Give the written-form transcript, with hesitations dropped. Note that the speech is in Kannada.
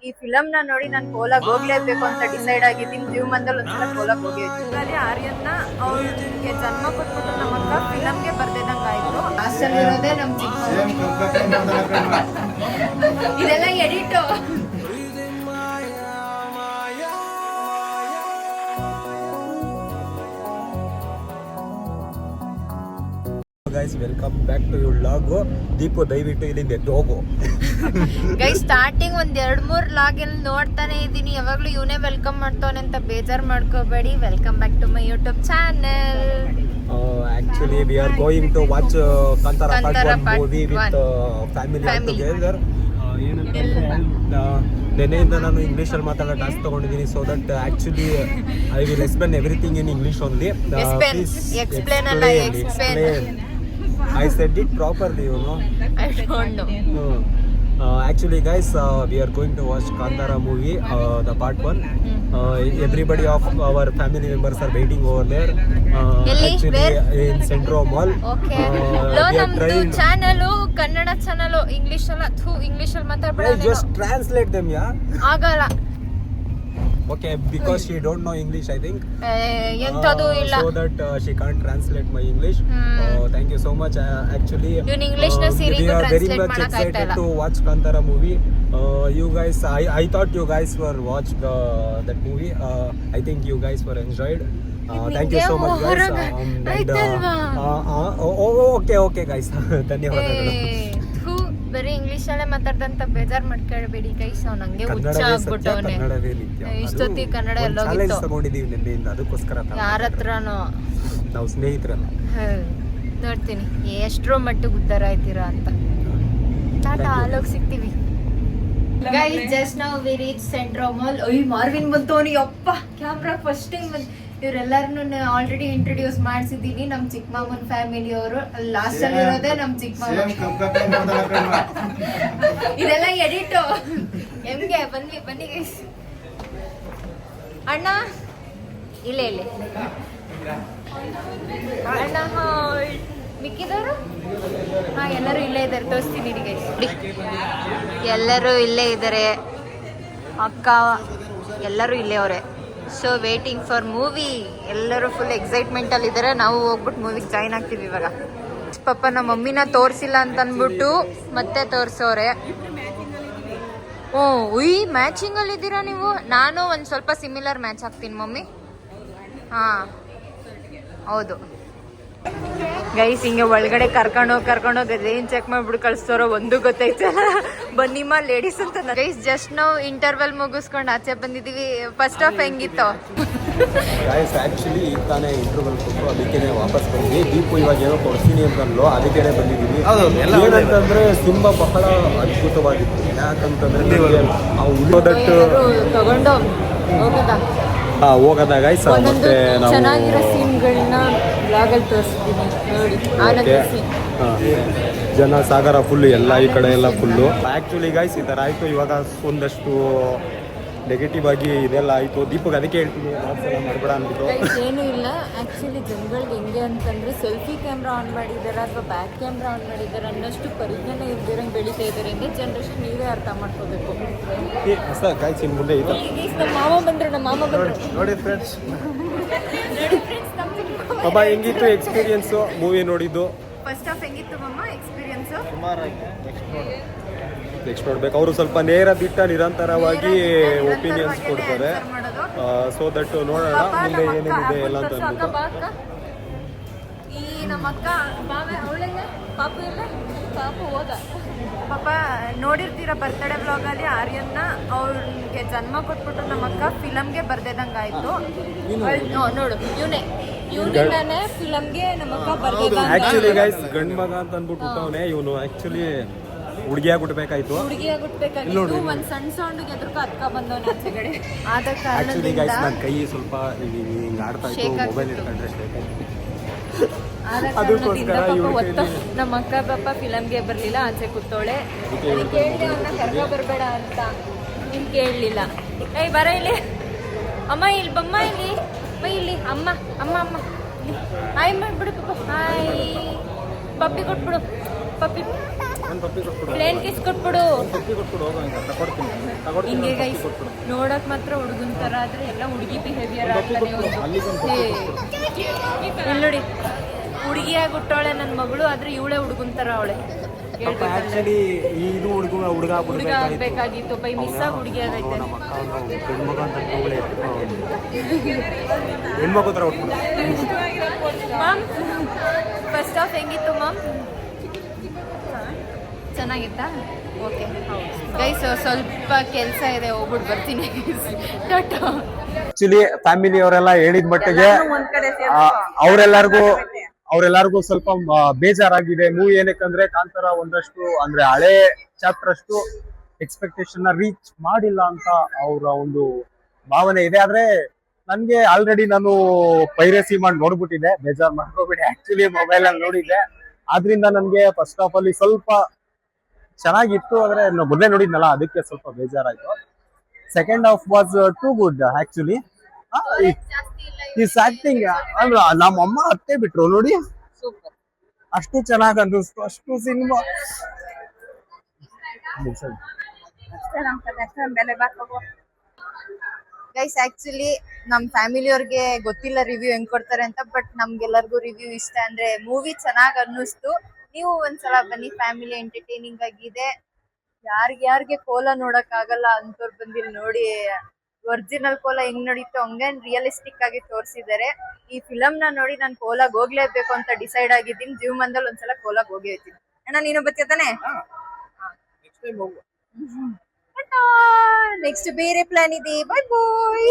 ಈ ಫಿಲಮ್ ನ ನೋಡಿ ನಾನು ಕೋಲಾಗ್ ಹೋಗ್ಲೇಬೇಕು ಅಂತ ಡಿಸೈಡ್ ಆಗಿದ್ದೀನಿ. ಜೀವಮಾನದಲ್ಲಿ ಒಂದ್ಸಲ ಕೋಲಾಗ್ ಹೋಗಿದ್ವಿ. ಆರ್ಯನ್ನ ಅವ್ರಿಗೆ ಜನ್ಮ ಕೊಟ್ಬಿಟ್ಟು ನಮ್ಮ ಅಕ್ಕ ಫಿಲಮ್ಗೆ ಬರ್ದಿದಂಗ ಆಯ್ತು. ಹಾಸ್ಟೆಲ್ ಇರೋದೇ ನಮ್ ಇದೆಲ್ಲ edit. Guys welcome back to your vlog. Deepu ದಯವಿಟ್ಟು ಇಲ್ಲಿಂದ ಎದ್ದು ಹೋಗು. ಗೈಸ್ ಸ್ಟಾರ್ಟಿಂಗ್ ಒಂದ್ 2-3 ವ್ಲಾಗ್ ಅಲ್ಲಿ ನೋಡ್ತಾನೆ ಇದೀನಿ, ಯಾವಾಗ್ಲೂ ಇವನೇ ವೆಲ್ಕಮ್ ಮಾಡ್ತಾನೆ ಅಂತ ಬೇಜಾರ್ ಮಾಡ್ಕೋಬೇಡಿ. Welcome back to my YouTube channel. Actually we are going to watch Kantara Part 1 movie with family all together. ನೆನೆಯಿಂದ ನಾನು ಇಂಗ್ಲೀಷಲ್ಲಿ ಮಾತಾಡೋ ಟಾಸ್ಕ್ ತಗೊಂಡಿದ್ದೀನಿ. So that actually I will explain everything in English only. Explain. I said it properly, you know. I don't know. Actually guys, we are going to watch Kantara movie, the part 1. Everybody of our family members are waiting over there. Actually in Centro Mall. Okay. ನಮ್ದು ಚಾನೆಲ್ ಕನ್ನಡ ಚಾನೆಲ್, ಇಂಗ್ಲಿಷ್ ಅಲ್ಲ, ಇಂಗ್ಲಿಷ್ ಅಲ್ಲಿ ಮಾತಾಡ್ಬೇಡ. Just translate them, yeah. ಆಗಲ್ಲ. Okay, because she don't know English, I think. ಎಂತದು ಇಲ್ಲ. So that she can't translate my English. Thank you so much. Actually, you English na series we are very translate much ಮಾಡಕ excited to watch Kantara movie. You guys, I thought you guys were watched that movie. I think you guys were enjoyed. Thank you so much guys. Okay guys. ಧನ್ಯವಾದಗಳು. ಬರೀ ಇಂಗ್ಲಿಷ್ ಅಲ್ಲೇ ಮಾತಾಡ್ದಂತ ಬೇಜಾರ್ ಮಾಡ್ಕೊಳ್ಬೇಡಿ ಗೈಸ್. ಅವ್ನು ಹಂಗೆ ಹುಚ್ಚ ಆಗ್ಬಿಟ್ಟವನೆ. ಇಷ್ಟೊತ್ತಿ ಕನ್ನಡ ಎಲ್ಲೋಗಿತ್ತು. ತಗೊಂಡಿದೀವಿ ನಿನ್ನೆಯಿಂದ, ಅದಕ್ಕೋಸ್ಕರ ಯಾರ ಹತ್ರನೋ ನಾವು ಸ್ನೇಹಿತರಲ್ಲ. ನೋಡ್ತೀನಿ ಎಷ್ಟರ ಮಟ್ಟಿಗೆ ಉದ್ಧಾರ ಆಯ್ತೀರಾ ಅಂತ. ಟಾಟಾ, ಅಲ್ಲೋಗಿ ಸಿಗ್ತೀವಿ ಗೈಸ್. ಜಸ್ಟ್ ನಾವು we reach Centro mall. Marvin ಬಂತವನಿ ಅಪ್ಪ ಕ್ಯಾಮ್ರಾ ಫಸ್ಟ್ ಟೈಮ್ ಬಂದು. ಇವರೆಲ್ಲರನ್ನು ಆಲ್ರೆಡಿ ಇಂಟ್ರೊಡ್ಯೂಸ್ ಮಾಡಿಸಿದ್ದೀನಿ. ನಮ್ ಚಿಕ್ಕ ಮಾಮನ್ ಫ್ಯಾಮಿಲಿ ಅವರು. ಲಾಸ್ಟ್ ಅಲ್ಲಿ ಇರೋದೇ ನಮ್ ಚಿಕ್ಕ ಮಾಮ. ಇದೆಲ್ಲ ಎಡಿಟು. ಹೆಂಗೆ ಬನ್ನಿ ಗೈಸ್. ಅಣ್ಣ ಇಲ್ಲೇ ಅಣ್ಣ. ಮಿಕ್ಕಿದವರು ಎಲ್ಲರೂ ಇಲ್ಲೇ ಇದ್ದಾರೆ, ತೋರಿಸ್ತೀನಿ ಗೈಸ್. ಎಲ್ಲರೂ ಇಲ್ಲೇ ಇದ್ದಾರೆ, ಅಕ್ಕ ಎಲ್ಲರೂ ಇಲ್ಲೇ ಅವರೇ. So waiting for movie. ಎಲ್ಲರೂ ಫುಲ್ ಎಕ್ಸೈಟ್ಮೆಂಟ್ ಅಲ್ಲಿ ಇದ್ದಾರೆ. ನಾವು ಹೋಗ್ಬಿಟ್ಟು ಮೂವಿಗೆ ಜಾಯ್ನ್ ಆಗ್ತೀವಿ ಇವಾಗ. ಪಾಪ ನಮ್ಮ ಮಮ್ಮಿನ ತೋರಿಸಿಲ್ಲ ಅಂತ ಅಂದ್ಬಿಟ್ಟು ಮತ್ತೆ ತೋರಿಸೋರೆ. ಮ್ಯಾಚಿಂಗ್ ಅಲ್ಲಿ ಇದ್ದೀರಾ ನೀವು. ನಾನು ಒಂದು ಸ್ವಲ್ಪ ಸಿಮಿಲರ್ ಮ್ಯಾಚ್ ಹಾಕ್ತೀನಿ ಮಮ್ಮಿ. ಹೌದು ಗೈಸ್. ಹಿಂಗೆ ಒಳಗಡೆ ಕರ್ಕೊಂಡೋಗಿ ಏನ್ ಚೆಕ್ ಮಾಡ್ಬಿಟ್ಟು ಕಳಿಸ್ತಾರೋ ಒಂದು ಗೊತ್ತಾಯ್ತಲ್ಲ. ಬನ್ನಿಮ್ಮ ಲೇಡೀಸ್ ಅಂತ. ಗೈಸ್ ಜಸ್ಟ್ ನಾವು ಇಂಟರ್ವಲ್ ಮುಗಿಸ್ಕೊಂಡು ಆಚೆ ಬಂದಿದೀವಿ. ಫಸ್ಟ್ ಆಫ್ ಹೆಂಗಿತ್ತು ಗೈಸ್? ಆಕ್ಚುಲಿ ಈಗ ತಾನೇ ಇಂಟರ್ವಲ್ ಕೊಟ್ಟು ಅದಕ್ಕೆ ವಾಪಸ್ ಬಂದ್ವಿ. ದೀಪು ಇವಾಗ ಏನೋ ಕೊಡ್ತೀನಿ ಅಂತಂದ್ಲು, ಅದಕ್ಕೆ ಬಂದಿದ್ದೀವಿ. ಏನಂತಂದ್ರೆ ಸಿನಿಮಾ ಬಹಳ ಅದ್ಭುತವಾಗಿತ್ತು. ಯಾಕಂತಂದ್ರೆ ತಗೊಂಡು ಹೋಗದ ಗೈಸ್. ಮತ್ತೆ ಚೆನ್ನಾಗಿರೋ ಸೀನ್ಗಳನ್ನ ಬ್ಲಾಗಲ್ಲಿ ತೋರಿಸ್ತೀನಿ ನೋಡಿ. ಜನ ಸಾಗರ ಫುಲ್ಲು, ಎಲ್ಲ ಈ ಕಡೆ ಎಲ್ಲ ಫುಲ್ಲು. ಆ್ಯಕ್ಚುಲಿ ಗೈಸ್ ಈ ಥರ ಆಯಿತು. ಇವಾಗ ಒಂದಷ್ಟು ನೆಗೆಟಿವ್ ಆಗಿ ಇದೆಲ್ಲ ಆಯಿತು. ದೀಪಕ್ ಅದಕ್ಕೆ ಹೇಳ್ತೀನಿ, ಎಲ್ಲ ಮಾಡಬೇಡ ಅಂದ್ಬಿಟ್ಟು. ಏನೂ ಇಲ್ಲ. ಆ್ಯಕ್ಚುಲಿ ಜನಗಳಿಗೆ ಹೆಂಗೆ ಅಂತಂದರೆ ಸೆಲ್ಫಿ ಕ್ಯಾಮ್ರಾ ಆನ್ ಮಾಡಿದ್ದಾರೆ ಅಥವಾ ಬ್ಯಾಕ್ ಕ್ಯಾಮ್ರಾ ಆನ್ ಮಾಡಿದ್ದಾರೆ ಅನ್ನೋಷ್ಟು ಪರಿಜ್ಞಾನ ಇಲ್ದಿರಂಗೆ ಬೆಳೀತಾ ಇದ್ದಾರೆ. ಹಿಂಗೆ ಜನ್ರೇಷನ್ ನೀವೇ ಅರ್ಥ ಮಾಡ್ಕೋಬೇಕು. ಹೊಸ ಗಾಯ್ಸ್ ಇನ್ನು ಮುಂದೆ ಇದೆ. ನಮ್ಮ ಮಾಮ ಬಂದರು ನೋಡಿ ಫ್ರೆಂಡ್ಸ್. ಅಮ್ಮ ಹೆಂಗಿತ್ತು ಎಕ್ಸ್ಪೀರಿಯನ್ಸು ಮೂವಿ ನೋಡಿದ್ದು? ಫಸ್ಟ್ ಆಫ್ ಹೆಂಗಿತ್ತು ಮಮ್ಮ ಎಕ್ಸ್ಪೀರಿಯನ್ಸು? ನೆಕ್ಸ್ಟ್ ನೋಡ್ಬೇಕು. ಅವರು ಸ್ವಲ್ಪ ನೇರ ದಿಟ್ಟ ನಿರಂತರವಾಗಿ ಒಪಿನಿಯನ್ಸ್ ಕೊಡ್ತಾರೆ. ಸೊ ದಟ್ ನೋಡೋಣ ಮುಂದೆ ಏನೇನಿದೆ ಎಲ್ಲ ಅಂತ ಅಂದ್ಬಿಟ್ಟು. ಈ ನಮ್ಮ ಅಕ್ಕ ಪಾಪು ಹೋದ. ಪಾಪ ನೋಡಿರ್ತೀರ ಬರ್ತ್ಡೇ ಬ್ಲಾಗಲ್ಲಿ ಆರ್ಯನ್ನ ಅವ್ರಿಗೆ ಜನ್ಮ ಕೊಟ್ಬಿಟ್ಟು ನಮ್ಮ ಅಕ್ಕ ಫಿಲಮ್ಗೆ ಬರ್ದಿದಂಗೆ ಆಯ್ತು. ನೋಡು ಇವನೇ ಫಿಲಮ್ಗೆ ನಮ್ಮ ಅಕ್ಕ ಬರ್ದಿದ್ದ. ಆಕ್ಚುಲಿ ಗೈಸ್ ಗಂಡ್ ಮಗ ಅಂತ ಅಂದ್ಬಿಟ್ಟು ಅವನೇ ಇವನು. ಆಕ್ಚುಲಿ ಹುಡುಗಿಯಾಗ್ಬಿಡ್ಬೇಕಾಯ್ತು. ಒಂದ್ ಸಣ್ಣ ಸೌಂಡ್ಗೆ ಎದ್ರಕ ಅದ್ಕ ಬಂದವನೇ ಆಚೆ ಕಡೆ. ಆದ ಆಕ್ಚುಲಿ ಗೈಸ್ ನನ್ನ ಕೈ ಸ್ವಲ್ಪ ಹಿಂಗೆ ಆಡ್ತಾ ಇತ್ತು. ಮೊಬೈಲ್ ಇಟ್ಕೊಂಡ್ರೆ ಅದಕ್ಕೋಸ್ಕರ ನಮ್ಮ ಅಕ್ಕ ಪಾಪ ಫಿಲಮ್ಗೆ ಬರ್ಲಿಲ್ಲ, ಆಚೆ ಕೂತೋಳೆ. ಕೇಳಿದೆ ಅವನ್ನ ಕರ್ಕೊ ಬರ್ಬೇಡ ಅಂತ, ನೀನ್ ಕೇಳಲಿಲ್ಲ. ಬರ ಇಲ್ಲಿ ಅಮ್ಮ, ಇಲ್ಲಿ ಬಮ್ಮ, ಇಲ್ಲಿ ಅಮ್ಮ ಹಾಯ್ ಮಾಡ್ಬಿಡು ಪಾಪ. ಹಾಯ್ ಪಪ್ಪಿ ಕೊಟ್ಬಿಡು. ಪಪ್ಪಿ ಒಂದು ಪಪ್ಪಿ ಕೊಟ್ಬಿಡು, ಪ್ಲೇನ್ ಕಿಸ್ ಕೊಟ್ಬಿಡು. ಪಪ್ಪಿ ಕೊಟ್ಬಿಡು, ಹೋಗೋ ಈಗ ತಗೊಡ್ತೀನಿ ಹಿಂಗೆ ಪಪ್ಪಿ ಗೈಸ್ ಕೊಟ್ಬಿಡು. ನೋಡಕ್ ಮಾತ್ರ ಹುಡುಗನ್ ತರ ಆದ್ರೆ ಎಲ್ಲ ಹುಡುಗಿ ಬಿಹೇವಿಯರ್ ಪಪ್ಪಿ ಆಗ್ತಾನೆ. ಕೊಟ್ಬಿಡು, ಅಲ್ಲಿಗೊಂದು ಪಪ್ಪಿ ಕೊಟ್ಬಿಡು. ಇಲ್ಲಿ ನೋಡಿ ಹುಡುಗಿಯಾಗಿ ಹುಟ್ಟವಳೆ ನನ್ನ ಮಗಳು, ಆದ್ರೆ ಇವಳೆ ಹುಡುಗನ್ ತರ ಅವಳೆ. ಪಾಪ ಆ್ಯಕ್ಚುಲಿ ಇದು ಹುಡುಗ ಹುಡುಗ ಆಗ್ಬೇಕಾಗಿತ್ತು, ಬೈ ಮಿಸ್ ಆಗಿ ಹುಡುಗಿ ಆಗೈತೆ. ನಮ್ಮ ಅಕ್ಕ ಒಂದು ಹೆಣ್ಮಗ ಅಂತ ತಗೊಳ್ಳಿ, ಹೆಣ್ಮಗು ಥರ ಹುಟ್ಬಿಡು. ಮಾಮ್ ಫಸ್ಟ್ ಆಫ್ ಹೆಂಗಿತ್ತು ಮ್ಯಾಮ್? ಚೆನ್ನಾಗಿತ್ತಾ? ಓಕೆ ಗೈಸ್, ಸ್ವಲ್ಪ ಕೆಲಸ ಇದೆ, ಹೋಗ್ಬಿಟ್ಟು ಬರ್ತೀನಿ. ಟಾಟಾ. ಆಕ್ಚುಲಿ ಫ್ಯಾಮಿಲಿ ಅವರೆಲ್ಲ ಹೇಳಿದ ಮಟ್ಟಿಗೆ ಅವರೆಲ್ಲರಿಗೂ ಸ್ವಲ್ಪ ಬೇಜಾರಾಗಿದೆ ಮೂವಿ. ಏನಕ್ಕಂದ್ರೆ ಕಾಂತಾರ ಒಂದಷ್ಟು ಅಂದ್ರೆ ಹಳೆ ಚಾಪ್ಟರ್ ಅಷ್ಟು ಎಕ್ಸ್ಪೆಕ್ಟೇಷನ್ ನ ರೀಚ್ ಮಾಡಿಲ್ಲ ಅಂತ ಅವರ ಒಂದು ಭಾವನೆ ಇದೆ. ಆದ್ರೆ ನನ್ಗೆ ಆಲ್ರೆಡಿ ನಾನು ಪೈರಸಿ ಮಾಡಿ ನೋಡ್ಬಿಟ್ಟಿದ್ದೆ, ಬೇಜಾರ್ ಮಾಡ್ಕೋಬೇಡಿ. ಆಕ್ಚುಲಿ ಮೊಬೈಲ್ ಅಲ್ಲಿ ನೋಡಿದ್ದೆ, ಆದ್ರಿಂದ ನನ್ಗೆ ಫಸ್ಟ್ ಆಫ್ ಅಲ್ಲಿ ಸ್ವಲ್ಪ ಚೆನ್ನಾಗಿತ್ತು. ಆದ್ರೆ ಮೊದಲೇ ನೋಡಿದ್ನಲ್ಲ, ಅದಕ್ಕೆ ಸ್ವಲ್ಪ ಬೇಜಾರಾಯ್ತು. Second half was too good actually. Is acting ಅಲ್ಲ, ನಮ್ಮಮ್ಮ ಅತ್ತೆ ಬಿಟ್ರು ನೋಡಿ, ಅಷ್ಟು ಚೆನ್ನಾಗ್ ಅನಿಸ್ತು, ಅಷ್ಟು ಸಿನಿಮಾ. ಗೈಸ್ ಆಕ್ಚುಲಿ ನಮ್ ಫ್ಯಾಮಿಲಿ ಅವ್ರಿಗೆ ಗೊತ್ತಿಲ್ಲ ರಿವ್ಯೂ ಹೆಂಗ್ ಕೊಡ್ತಾರೆ ಅಂತ, ಬಟ್ ನಮ್ಗೆಲ್ಲರಿಗೂ ರಿವ್ಯೂ ಇಷ್ಟ. ಅಂದ್ರೆ ಮೂವಿ ಚೆನ್ನಾಗ್ ಅನ್ನಿಸ್ತು. ನೀವು ಒಂದ್ಸಲ ಬನ್ನಿ, ಫ್ಯಾಮಿಲಿ ಎಂಟರ್ಟೈನಿಂಗ್ ಆಗಿದೆ. ಯಾರ್ಗೆ ಕೋಲ ನೋಡಕ್ ಆಗಲ್ಲ ಅಂತವ್ರು ಬಂದಿಲ್ ನೋಡಿ. ಒರಿಜಿನಲ್ ಕೋಲ ಹೆಂಗ್ ನಡೀತು ಹಂಗೆ ರಿಯಲಿಸ್ಟಿಕ್ ಆಗಿ ತೋರಿಸಿದ್ದಾರೆ. ಈ ಫಿಲಮ್ ನ ನೋಡಿ ನಾನು ಕೋಲಾಗ್ ಹೋಗ್ಲೇಬೇಕು ಅಂತ ಡಿಸೈಡ್ ಆಗಿದ್ದೀನಿ. ಜೀವಮಾನದಲ್ಲಿ ಒಂದ್ಸಲ ಕೋಲಾಗ್ ಹೋಗಿ ಹೋಗ್ತೀನಿ. ಅಣ್ಣ ನೀನು ಬರ್ತೀಯ ತಾನೆ? ನೆಕ್ಸ್ಟ್ ಬೇರೆ ಪ್ಲಾನ್ ಇದೆ. ಬಾಯ್ ಬಾಯ್.